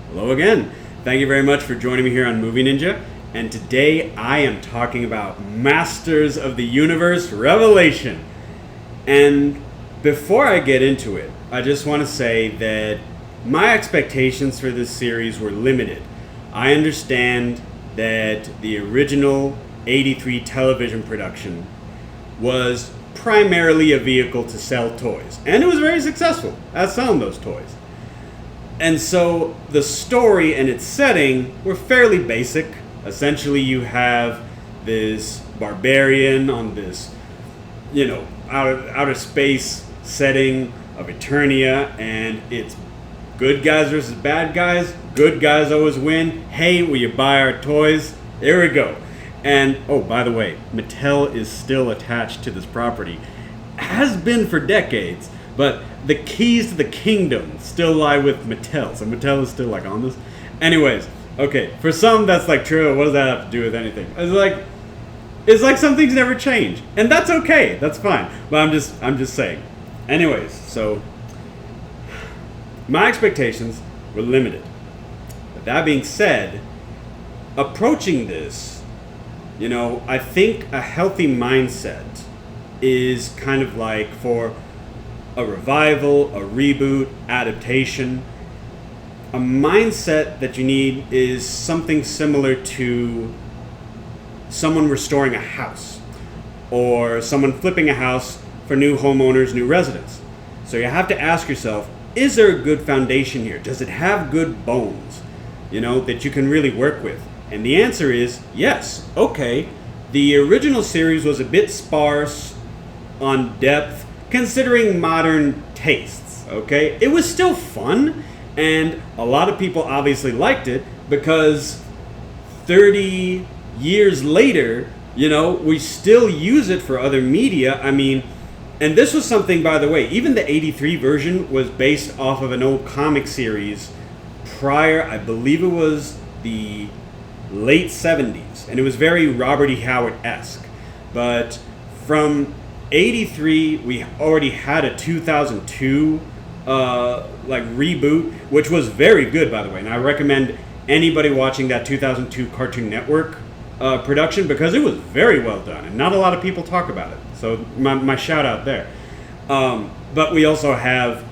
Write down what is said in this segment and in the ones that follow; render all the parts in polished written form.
Hello again. Thank you very much for joining me here on Movie Ninja. And today I am talking about Masters of the Universe Revelation. And before I get into it, I just want to say that my expectations for this series were limited. I understand that the original 83 television production was primarily a vehicle to sell toys. And it was very successful at selling those toys. And so the story and its setting were fairly basic. Essentially, you have this barbarian on this, outer space setting of Eternia, and it's good guys versus bad guys. Good guys always win. Hey, will you buy our toys? There we go. And, oh, by the way, Mattel is still attached to this property. Has been for decades, but the keys to the kingdom still lie with Mattel. So Mattel is still, on this. Anyways, okay, for some that's, true. What does that have to do with anything? It's like some things never change. And that's okay. That's fine. But I'm just saying. Anyways, so my expectations were limited. But that being said, approaching this, I think a healthy mindset is kind of like for a revival, a reboot, adaptation. A mindset that you need is something similar to someone restoring a house or someone flipping a house for new homeowners, new residents. So you have to ask yourself, is there a good foundation here? Does it have good bones, that you can really work with? And the answer is yes. Okay, the original series was a bit sparse on depth considering modern tastes, okay? It was still fun, and a lot of people obviously liked it because 30 years later, we still use it for other media. And this was something, by the way, even the 83 version was based off of an old comic series prior, I believe it was the late 70s, and it was very Robert E. Howard-esque. But from 83, we already had a 2002 reboot, which was very good, by the way. And I recommend anybody watching that 2002 Cartoon Network production because it was very well done, and not a lot of people talk about it. So my shout out there. But we also have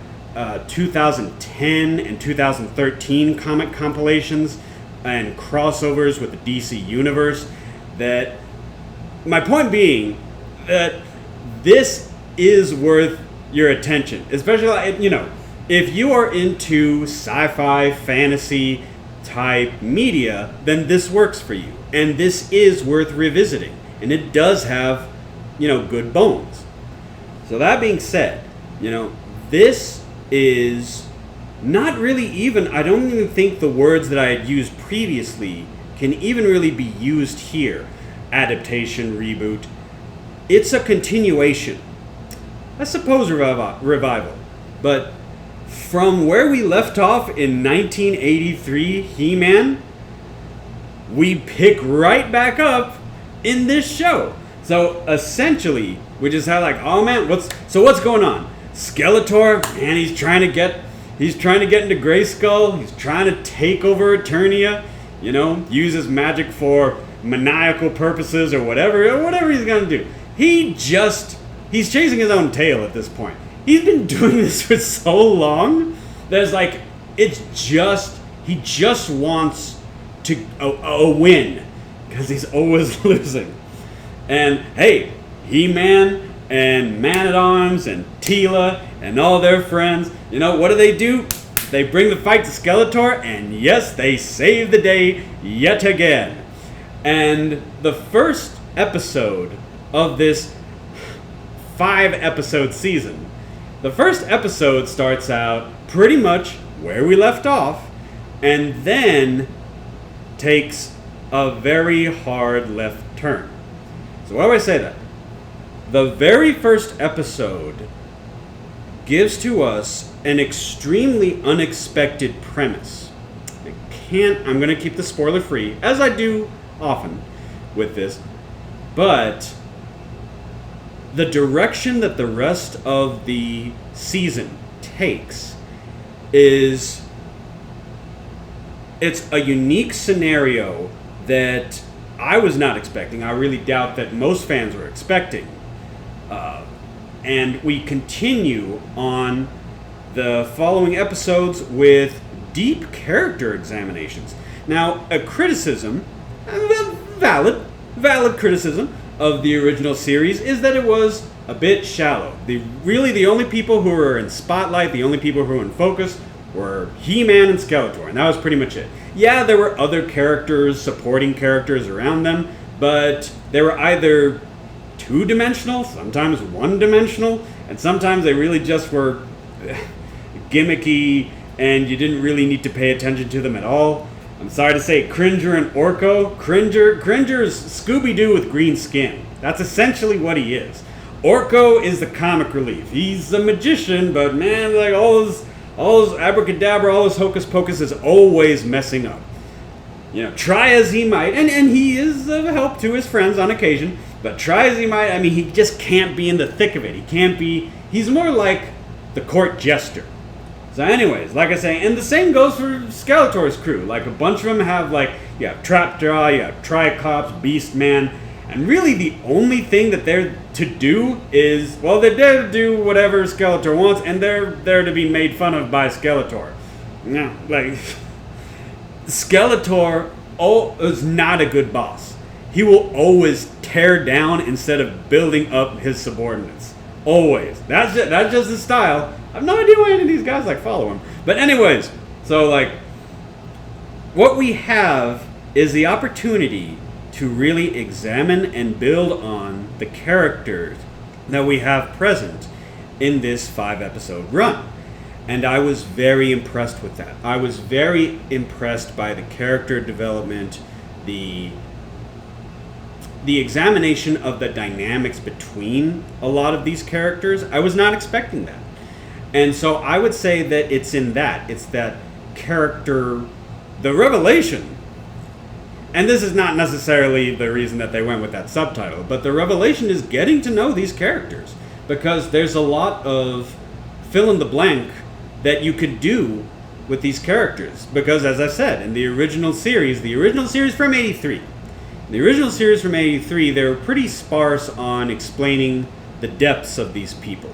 2010 and 2013 comic compilations and crossovers with the DC universe. That my point being that this is worth your attention, especially if you are into sci-fi, fantasy type media, then this works for you, and this is worth revisiting, and it does have good bones. So that being said, this is not really even, I don't even think the words that I had used previously can even really be used here. Adaptation, reboot. It's a continuation. I suppose revival. But from where we left off in 1983 He-Man, we pick right back up in this show. So essentially, we just had oh man, what's going on? Skeletor, man, he's trying to get into Grayskull. He's trying to take over Eternia. Use his magic for maniacal purposes or whatever he's gonna do. He's chasing his own tail at this point. He's been doing this for so long. There's he just wants to a win because he's always losing. And hey, He-Man and Man-at-Arms and Teela and all their friends, what do? They bring the fight to Skeletor, and yes, they save the day yet again. And the first episode of this 5-episode season, the first episode starts out pretty much where we left off, and then takes a very hard left turn. So why do I say that? The very first episode gives to us an extremely unexpected premise. I'm going to keep the spoiler free, as I do often with this, but the direction that the rest of the season takes is it's a unique scenario that I was not expecting. I really doubt that most fans were expecting. And we continue on the following episodes with deep character examinations. Now, a criticism, valid criticism of the original series is that it was a bit shallow. The only people who were in spotlight, the only people who were in focus were He-Man and Skeletor, and that was pretty much it. Yeah, there were other characters, supporting characters around them, but they were either two-dimensional, sometimes one-dimensional, and sometimes they really just were gimmicky, and you didn't really need to pay attention to them at all. I'm sorry to say, Cringer and Orco. Cringer's Scooby-Doo with green skin. That's essentially what he is. Orco is the comic relief. He's a magician, but man, like all his abracadabra, all his hocus pocus is always messing up. You know, try as he might, and he is of help to his friends on occasion, but try as he might, I mean, he just can't be in the thick of it. He's more like the court jester. So anyways, like I say, and the same goes for Skeletor's crew. Like, a bunch of them have, like, you have Trapjaw, you have Tricops, Beastman, and really the only thing that they're to do is, well, they're there to do whatever Skeletor wants, and they're there to be made fun of by Skeletor. No, like, Skeletor is not a good boss. He will always tear down instead of building up his subordinates. Always. That's just his style. I have no idea why any of these guys like follow him. But anyways, so like, what we have is the opportunity to really examine and build on the characters that we have present in this 5-episode run. And I was very impressed with that. I was very impressed by the character development, the examination of the dynamics between a lot of these characters. I was not expecting that. And so I would say that it's that character, the revelation. And this is not necessarily the reason that they went with that subtitle, but the revelation is getting to know these characters, because there's a lot of fill in the blank that you could do with these characters. Because as I said, in the original series from 83, they were pretty sparse on explaining the depths of these people,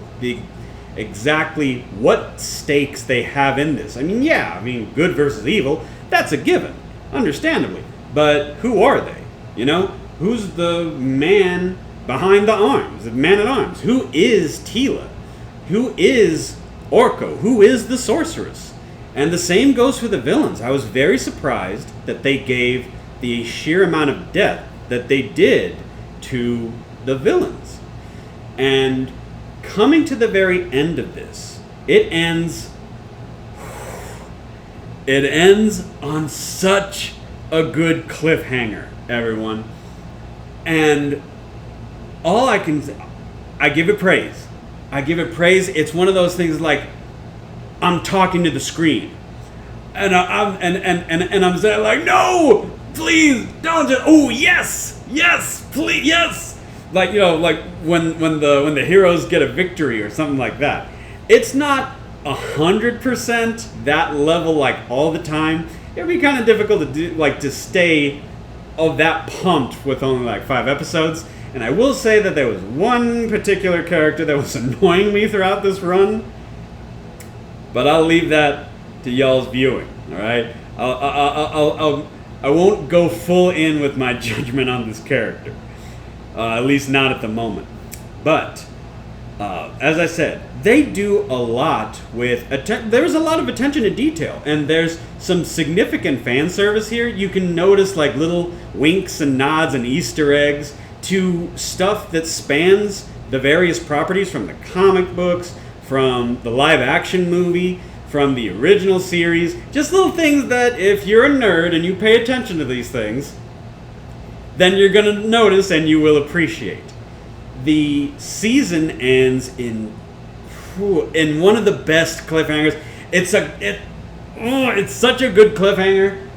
exactly what stakes they have in this. I mean, good versus evil, that's a given, understandably. But who are they? You know? Who's the man behind the arms, the man at arms? Who is Teela? Who is Orco? Who is the sorceress? And the same goes for the villains. I was very surprised that they gave the sheer amount of depth that they did to the villains. And coming to the very end of this, it ends on such a good cliffhanger, everyone. And I give it praise. It's one of those things like I'm talking to the screen, and I'm saying like, no, please don't. Oh yes, please, yes. Like, you know, like when the heroes get a victory or something like that. It's not 100% that level like all the time. It'd be kind of difficult to do, like, to stay that pumped with only like 5 episodes. And I will say that there was one particular character that was annoying me throughout this run, but I'll leave that to y'all's viewing. All right, I won't go full in with my judgment on this character, at least not at the moment. But as I said, they do a lot with there's a lot of attention to detail, and there's some significant fan service here. You can notice like little winks and nods and Easter eggs to stuff that spans the various properties from the comic books, from the live action movie, from the original series. Just little things that if you're a nerd and you pay attention to these things, then you're going to notice and you will appreciate. The season ends in one of the best cliffhangers. It's such a good cliffhanger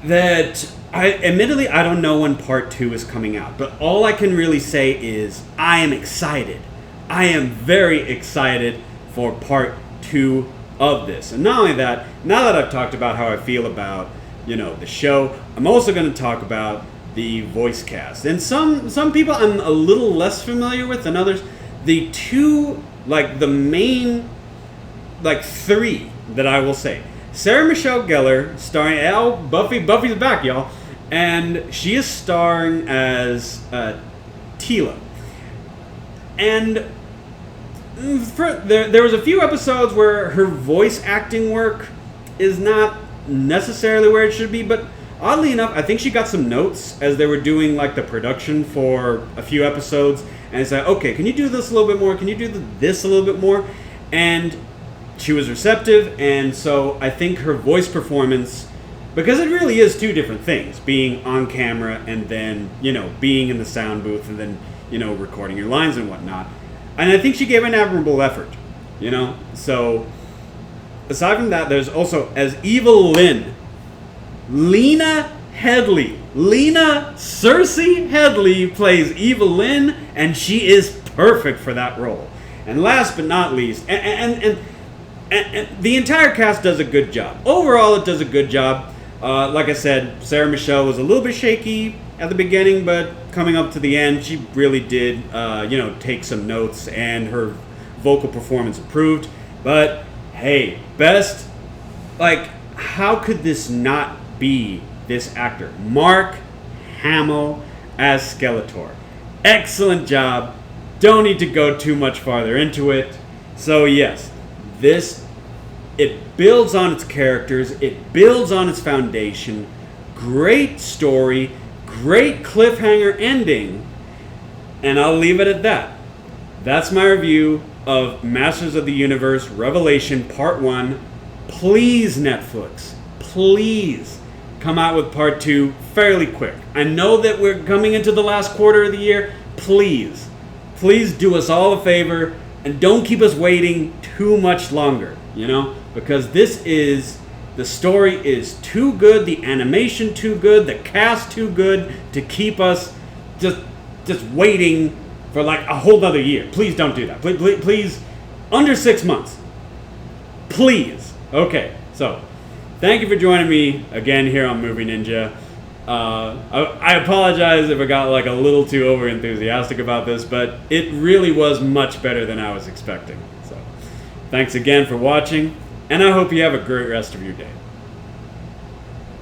that I don't know when part 2 is coming out, but all I can really say is I am excited. I am very excited for part 2 of this. And not only that, now that I've talked about how I feel about, the show, I'm also going to talk about the voice cast. And some people I'm a little less familiar with than others. The two, the main, three that I will say. Sarah Michelle Gellar, starring Buffy's back, y'all. And she is starring as Tila. And there was a few episodes where her voice acting work is not necessarily where it should be, but oddly enough, I think she got some notes as they were doing the production for a few episodes, and it's okay, can you do this a little bit more? Can you do this a little bit more? And she was receptive, and so I think her voice performance, because it really is two different things, being on camera and then, being in the sound booth and then, recording your lines and whatnot. And I think she gave an admirable effort, So, aside from that, there's also, as Evil Lynn, Lena Headley. Lena Cersei Headley plays Evil Lynn, and she is perfect for that role. And last but not least, and the entire cast does a good job. Overall, it does a good job. Like I said, Sarah Michelle was a little bit shaky at the beginning, but coming up to the end, she really did, take some notes, and her vocal performance improved. But hey, how could this not be this actor? Mark Hamill as Skeletor. Excellent job. Don't need to go too much farther into it. So yes, it builds on its characters, it builds on its foundation. Great story, great cliffhanger ending, and I'll leave it at that. That's my review of Masters of the Universe Revelation Part 1. Please, Netflix, please come out with Part 2 fairly quick. I know that we're coming into the last quarter of the year. Please do us all a favor and don't keep us waiting too much longer, because the story is too good, the animation too good, the cast too good to keep us just waiting for a whole other year. Please don't do that. Please, under 6 months. Please. Okay, so thank you for joining me again here on Movie Ninja. I apologize if I got a little too over enthusiastic about this, but it really was much better than I was expecting. So thanks again for watching, and I hope you have a great rest of your day.